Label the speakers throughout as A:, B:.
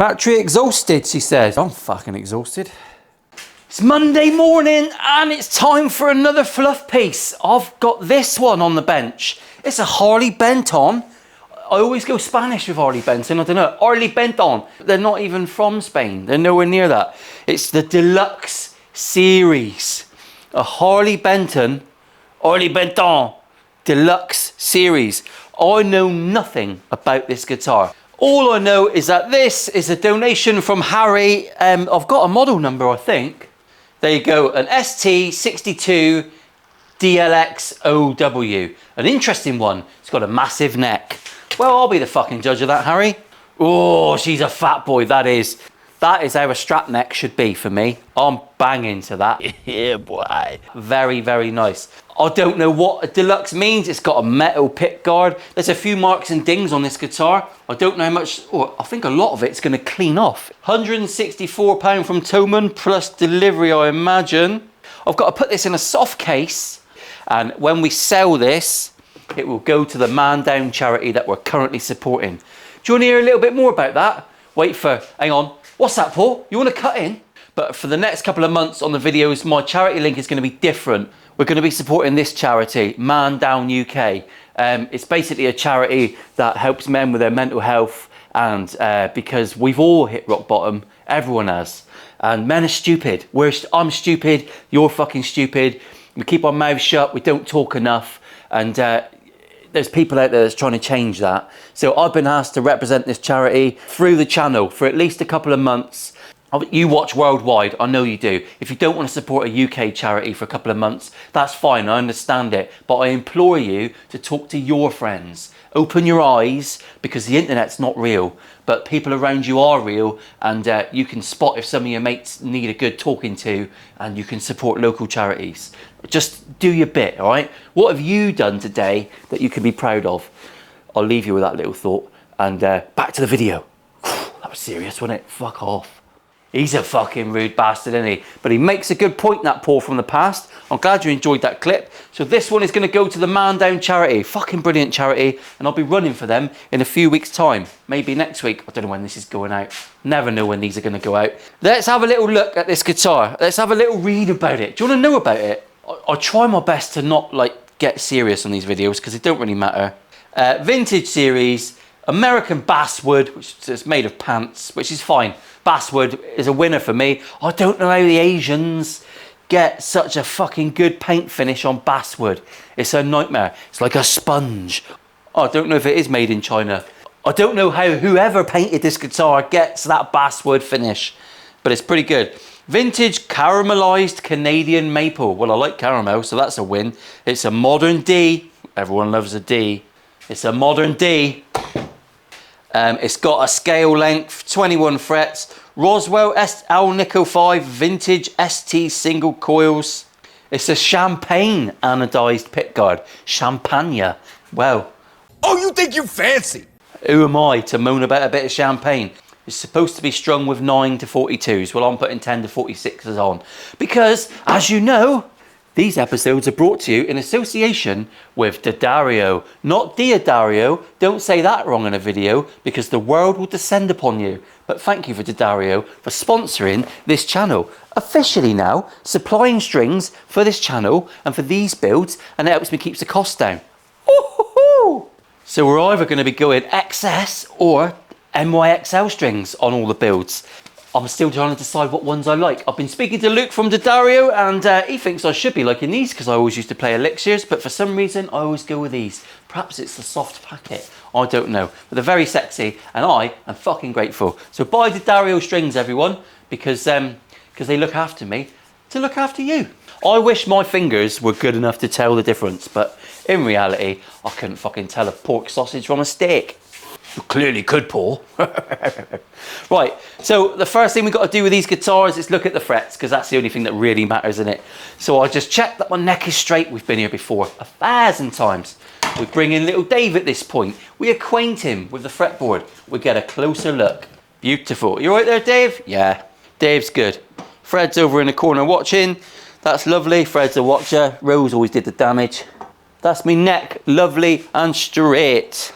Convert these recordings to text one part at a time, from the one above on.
A: Battery exhausted, she says. I'm fucking exhausted. It's Monday morning and it's time for another fluff piece. I've got this one on the bench. It's a Harley Benton. I always go Spanish with Harley Benton. I don't know. Harley Benton. They're not even from Spain. They're nowhere near that. It's the deluxe series. A Harley Benton deluxe series. I know nothing about this guitar. All I know is that this is a donation from Harry. I've got a model number, I think. There you go, an ST-62DLX OW. An interesting one. It's got a massive neck. Well, I'll be the fucking judge of that, Harry. Oh, she's a fat boy, that is. That is how a strap neck should be for me. I'm banging to that. Yeah, boy. Very, very nice. I don't know what a deluxe means. It's got a metal pick guard. There's a few marks and dings on this guitar. I don't know how much, I think a lot of it's gonna clean off. £164 from Toman plus delivery, I imagine. I've got to put this in a soft case, and when we sell this, it will go to the Man Down charity that we're currently supporting. Do you want to hear a little bit more about that? Hang on. What's that, Paul? You want to cut in? But for the next couple of months on the videos, my charity link is going to be different. We're going to be supporting this charity, Man Down UK. It's basically a charity that helps men with their mental health, and because we've all hit rock bottom, everyone has. And men are stupid. I'm stupid, you're fucking stupid. We keep our mouths shut, we don't talk enough, and there's people out there that's trying to change that. So I've been asked to represent this charity through the channel for at least a couple of months. You watch worldwide, I know you do. If you don't want to support a UK charity for a couple of months, that's fine, I understand it. But I implore you to talk to your friends. Open your eyes, because the internet's not real, but people around you are real, and you can spot if some of your mates need a good talking to, and you can support local charities. Just do your bit, all right? What have you done today that you can be proud of? I'll leave you with that little thought, and back to the video. That was serious, wasn't it? Fuck off. He's a fucking rude bastard, isn't he? But he makes a good point, that Paul from the past. I'm glad you enjoyed that clip. So this one is going to go to the Man Down charity. Fucking brilliant charity. And I'll be running for them in a few weeks' time. Maybe next week. I don't know when this is going out. Never know when these are going to go out. Let's have a little look at this guitar. Let's have a little read about it. Do you want to know about it? I try my best to not get serious on these videos because they don't really matter. Vintage series. American basswood, which is made of pants, which is fine. Basswood is a winner for me. I don't know how the Asians get such a fucking good paint finish on basswood. It's a nightmare. It's like a sponge. I don't know if it is made in China. I don't know how whoever painted this guitar gets that basswood finish, but it's pretty good. Vintage caramelized Canadian maple. Well, I like caramel, so that's a win. It's a modern D. Everyone loves a D. It's a modern D. It's got a scale length, 21 frets, Roswell Alnico 5 vintage ST single coils. It's a champagne anodized pickguard. Champagne. Well.
B: Oh, you think you fancy?
A: Who am I to moan about a bit of champagne? It's supposed to be strung with 9 to 42s. Well, I'm putting 10 to 46s on. Because, as you know, these episodes are brought to you in association with D'Addario. Not D'Addario. Don't say that wrong in a video because the world will descend upon you. But thank you for D'Addario for sponsoring this channel. Officially now, supplying strings for this channel and for these builds, and it helps me keep the cost down. Ooh-hoo-hoo. So we're either going to be going XS or MYXL strings on all the builds. I'm still trying to decide what ones I like. I've been speaking to Luke from D'Addario, and he thinks I should be liking these because I always used to play Elixirs, but for some reason I always go with these. Perhaps it's the soft packet. I don't know. But they're very sexy, and I am fucking grateful. So buy D'Addario strings, everyone, because they look after me to look after you. I wish my fingers were good enough to tell the difference, but in reality, I couldn't fucking tell a pork sausage from a steak. You clearly could, Paul. Right, so the first thing we've got to do with these guitars is look at the frets, because that's the only thing that really matters in it. So I just checked that my neck is straight. We've been here before 1,000 times. We bring in little Dave at this point. We acquaint him with the fretboard. We get a closer look. Beautiful. You right there, Dave? Yeah, Dave's good. Fred's over in the corner watching. That's lovely. Fred's a watcher. Rose always did the damage. That's me neck, lovely and straight.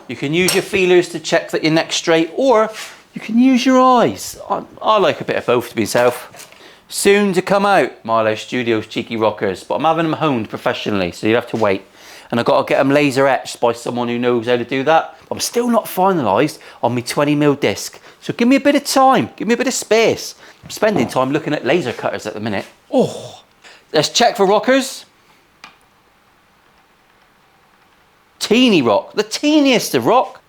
A: You can use your feelers to check that your neck's straight, or You can use your eyes. I like a bit of both to myself. Soon to come out, Milo Studios cheeky rockers, but I'm having them honed professionally, so you have to wait. And I've got to get them laser etched by someone who knows how to do that. I'm still not finalised on my 20mm disc, so give me a bit of time, give me a bit of space. I'm spending time looking at laser cutters at the minute. Oh, let's check for rockers. Teeny rock, the teeniest of rock.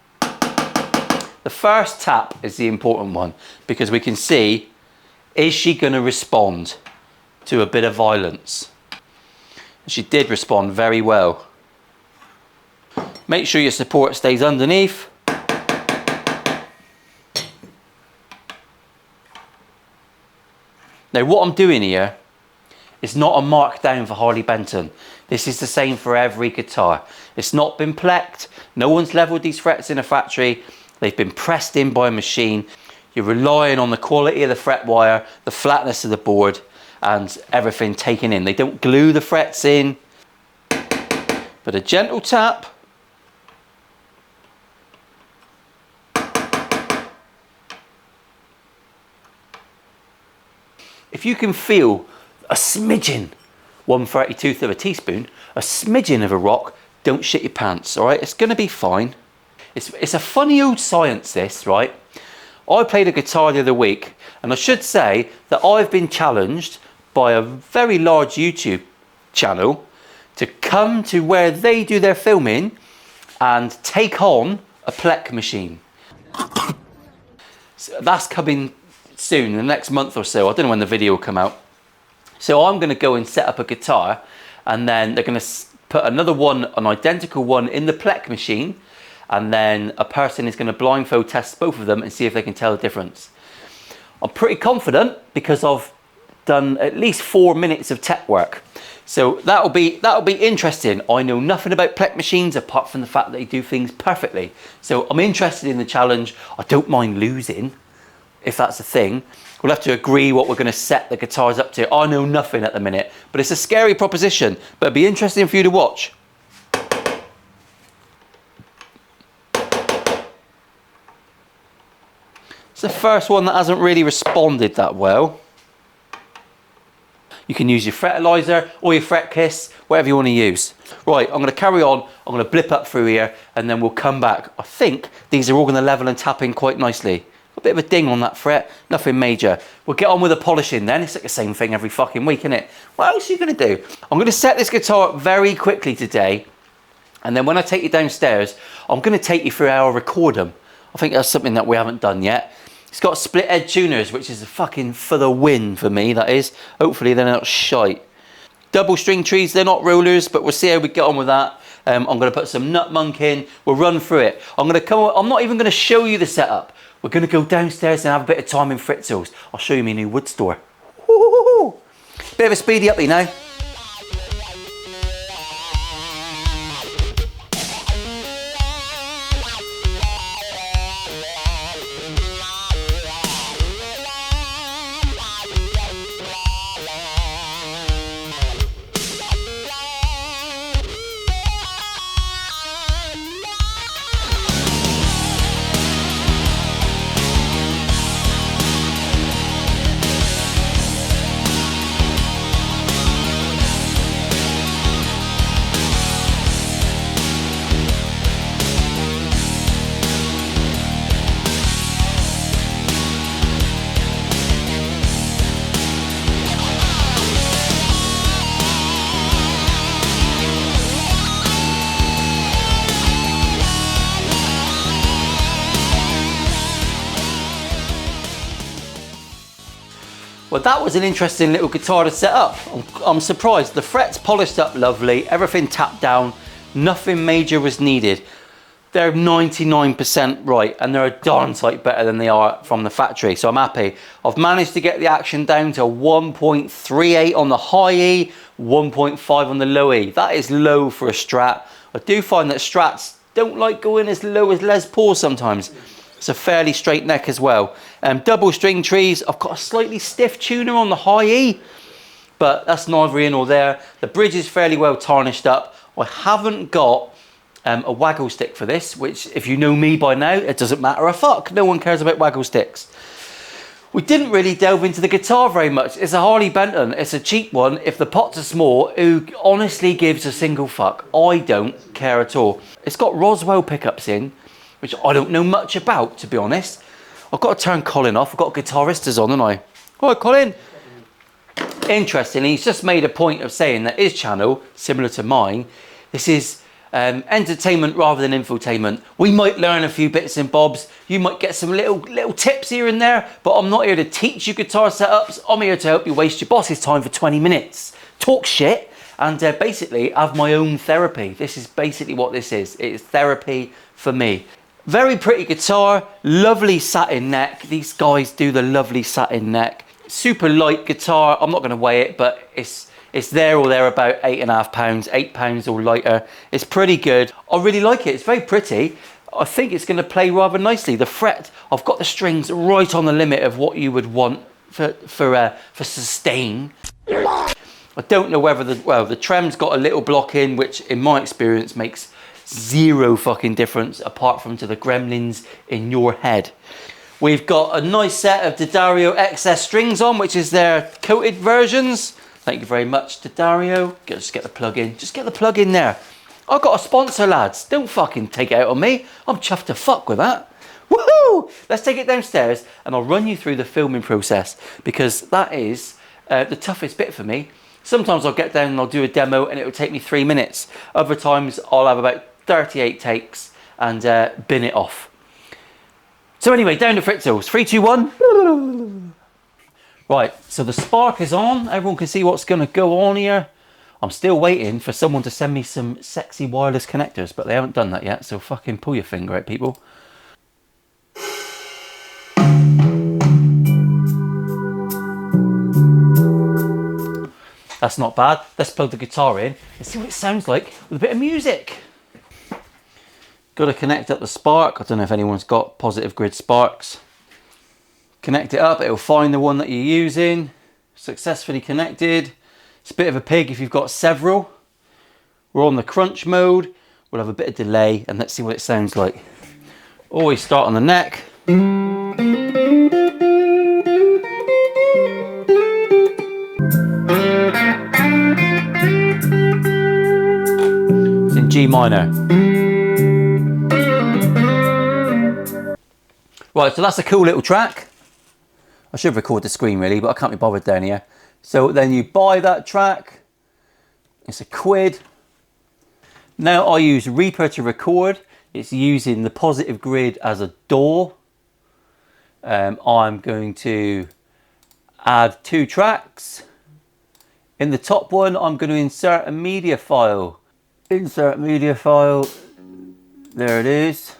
A: The first tap is the important one because we can see, is she going to respond to a bit of violence? She did respond very well. Make sure your support stays underneath. Now what I'm doing here is not a markdown for Harley Benton. This is the same for every guitar. It's not been plecked. No one's leveled these frets in a factory. They've been pressed in by a machine. You're relying on the quality of the fret wire, the flatness of the board, and everything taken in. They don't glue the frets in, but a gentle tap. If you can feel a smidgen, 1/32 of a teaspoon, a smidgen of a rock, don't shit your pants, all right? It's gonna be fine. It's a funny old science, this, right? I played a guitar the other week, and I should say that I've been challenged by a very large YouTube channel to come to where they do their filming and take on a pleck machine. So that's coming soon, in the next month or so. I don't know when the video will come out. So I'm gonna go and set up a guitar, and then they're gonna put another one, an identical one, in the pleck machine, and then a person is going to blindfold test both of them and see if they can tell the difference. I'm pretty confident because I've done at least 4 minutes of tech work. So that'll be interesting. I know nothing about pleck machines apart from the fact that they do things perfectly. So I'm interested in the challenge. I don't mind losing, if that's a thing. We'll have to agree what we're going to set the guitars up to. I know nothing at the minute, but it's a scary proposition, but it'd be interesting for you to watch. It's the first one that hasn't really responded that well. You can use your fretalizer or your fret kiss, whatever you want to use. Right, I'm going to carry on. I'm going to blip up through here and then we'll come back. I think these are all going to level and tap in quite nicely. A bit of a ding on that fret, nothing major. We'll get on with the polishing then. It's like the same thing every fucking week, isn't it? What else are you going to do? I'm going to set this guitar up very quickly today, and then when I take you downstairs, I'm going to take you through how I record them. I think that's something that we haven't done yet. It's got split head tuners, which is a fucking for the win for me, that is. Hopefully they're not shite. Double string trees, they're not rollers, but we'll see how we get on with that. I'm going to put some nut monk in. We'll run through it. I'm not even going to show you the setup. We're going to go downstairs and have a bit of time in Fritzl's. I'll show you my new wood store. Woo-hoo-hoo-hoo. Bit of a speedy uppie now. Well, that was an interesting little guitar to set up. I'm surprised. The frets polished up lovely, everything tapped down, nothing major was needed. They're 99% right, and they're a darn sight better than they are from the factory, so I'm happy. I've managed to get the action down to 1.38 on the high E, 1.5 on the low E. That is low for a Strat. I do find that Strats don't like going as low as Les Paul sometimes. It's a fairly straight neck as well. Double string trees, I've got a slightly stiff tuner on the high E, but that's neither here nor there. The bridge is fairly well tarnished up. I haven't got a waggle stick for this, which if you know me by now, it doesn't matter a fuck. No one cares about waggle sticks. We didn't really delve into the guitar very much. It's a Harley Benton. It's a cheap one. If the pots are small, who honestly gives a single fuck? I don't care at all. It's got Roswell pickups in, which I don't know much about, to be honest. I've got to turn Colin off. I've got guitarists on, haven't I? Hi, Colin. Interestingly, he's just made a point of saying that his channel, similar to mine, this is entertainment rather than infotainment. We might learn a few bits and bobs. You might get some little tips here and there, but I'm not here to teach you guitar setups. I'm here to help you waste your boss's time for 20 minutes. Talk shit and basically have my own therapy. This is basically what this is. It is therapy for me. Very pretty guitar, lovely satin neck. These guys do the lovely satin neck. Super light guitar. I'm not going to weigh it, but it's there or there about 8.5 pounds, 8 pounds or lighter. It's pretty good. I really like it. It's very pretty. I think it's going to play rather nicely. The fret, I've got the strings right on the limit of what you would want for sustain. I don't know whether the trem's got a little block in, which in my experience makes zero fucking difference apart from to the gremlins in your head. We've got a nice set of D'Addario XS strings on, which is their coated versions. Thank you very much, D'Addario. Just get the plug in. Just get the plug in there. I've got a sponsor, lads. Don't fucking take it out on me. I'm chuffed to fuck with that. Woohoo! Let's take it downstairs and I'll run you through the filming process because that is the toughest bit for me. Sometimes I'll get down and I'll do a demo and it will take me 3 minutes. Other times I'll have about 38 takes and bin it off. So anyway, down to Fritzels. 3, 2, 1. Right, so the spark is on. Everyone can see what's going to go on here. I'm still waiting for someone to send me some sexy wireless connectors, but they haven't done that yet, so fucking pull your finger out, people. That's not bad. Let's plug the guitar in and see what it sounds like with a bit of music. Got to connect up the spark. I don't know if anyone's got positive grid sparks. Connect it up, it'll find the one that you're using. Successfully connected. It's a bit of a pig if you've got several. We're on the crunch mode. We'll have a bit of delay and let's see what it sounds like. Always start on the neck. It's in G minor. Right, so that's a cool little track. I should record the screen really, but I can't be bothered down here. So then you buy that track. It's £1. Now I use Reaper to record. It's using the positive grid as a DAW. I'm going to add 2 tracks. In the top one, I'm going to insert a media file. Insert media file. There it is.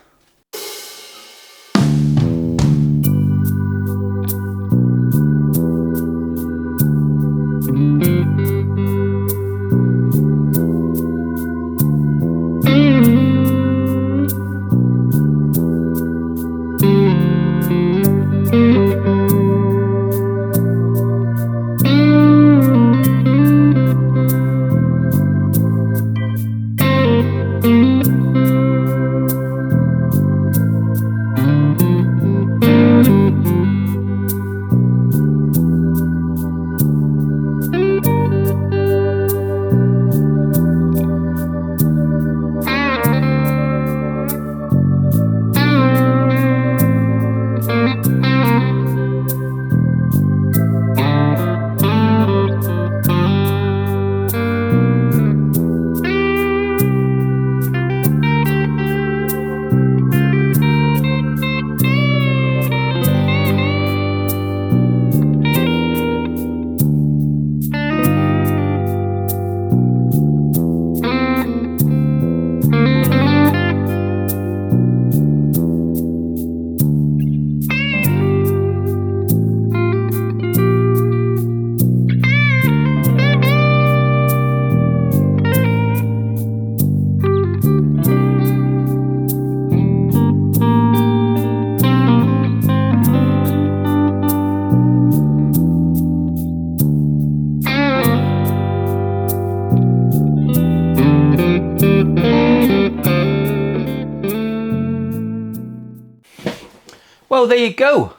A: Well, there you go.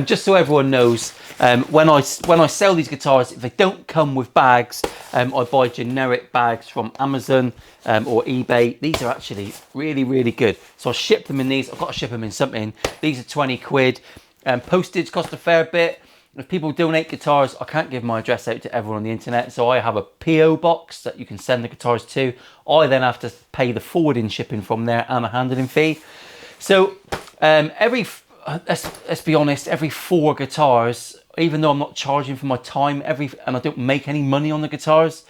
A: Just so everyone knows, when I sell these guitars, if they don't come with bags, I buy generic bags from Amazon or eBay. These are actually really, really good. So I ship them in these. I've got to ship them in something. These are 20 quid. Postage cost a fair bit. If people donate guitars, I can't give my address out to everyone on the internet, so I have a PO box that you can send the guitars to. I then have to pay the forwarding shipping from there and a handling fee. So let's be honest, every 4 guitars, even though I'm not charging for my time, and I don't make any money on the guitars,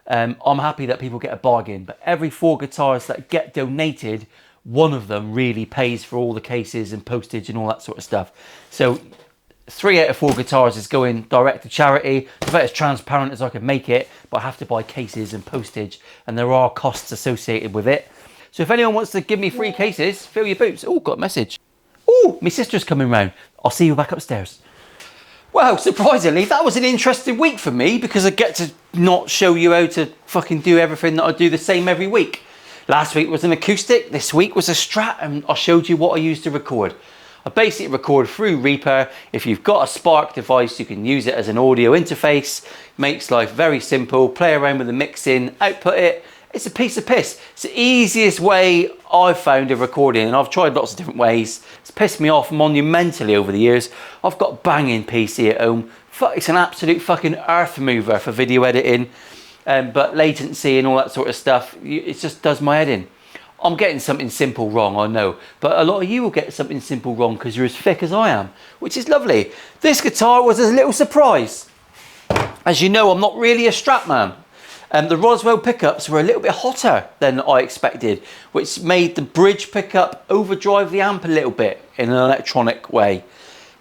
A: I'm happy that people get a bargain. But every 4 guitars that get donated, one of them really pays for all the cases and postage and all that sort of stuff. So 3 out of 4 guitars is going direct to charity. It's about as transparent as I can make it, but I have to buy cases and postage, and there are costs associated with it. So if anyone wants to give me free cases, fill your boots. Oh, got a message. Oh, my sister's coming round. I'll see you back upstairs. Well, surprisingly, that was an interesting week for me because I get to not show you how to fucking do everything that I do the same every week. Last week was an acoustic, this week was a Strat, and I showed you what I used to record. I basically record through Reaper. If you've got a Spark device, you can use it as an audio interface. Makes life very simple. Play around with the mixing, output it. It's a piece of piss. It's the easiest way I've found of recording, and I've tried lots of different ways. It's pissed me off monumentally over the years. I've got a banging PC at home. It's an absolute fucking earth mover for video editing, but latency and all that sort of stuff, it just does my head in. I'm getting something simple wrong, I know, but a lot of you will get something simple wrong because you're as thick as I am, which is lovely. This guitar was a little surprise. As you know, I'm not really a Strat man. The Roswell pickups were a little bit hotter than I expected, which made the bridge pickup overdrive the amp a little bit in an electronic way,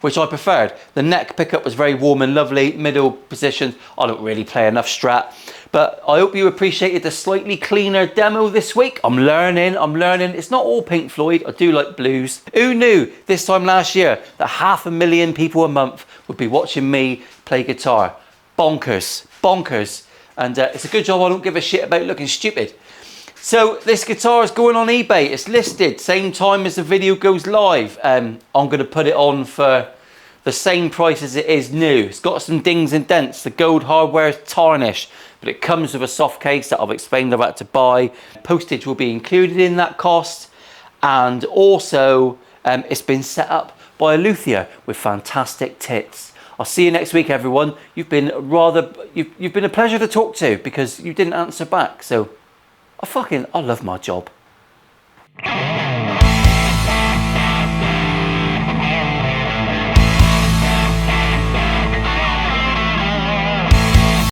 A: which I preferred. The neck pickup was very warm and lovely, middle position. I don't really play enough Strat, but I hope you appreciated the slightly cleaner demo this week. I'm learning. It's not all Pink Floyd. I do like blues. Who knew this time last year that 500,000 people a month would be watching me play guitar? Bonkers, bonkers. And it's a good job I don't give a shit about looking stupid. So this guitar is going on eBay. It's listed same time as the video goes live. I'm going to put it on for the same price as it is new. It's got some dings and dents. The gold hardware is tarnished, but it comes with a soft case that I've explained I've had to buy. Postage will be included in that cost. And also it's been set up by a luthier with fantastic tits. I'll see you next week, everyone. You've been a pleasure to talk to because you didn't answer back. So I love my job.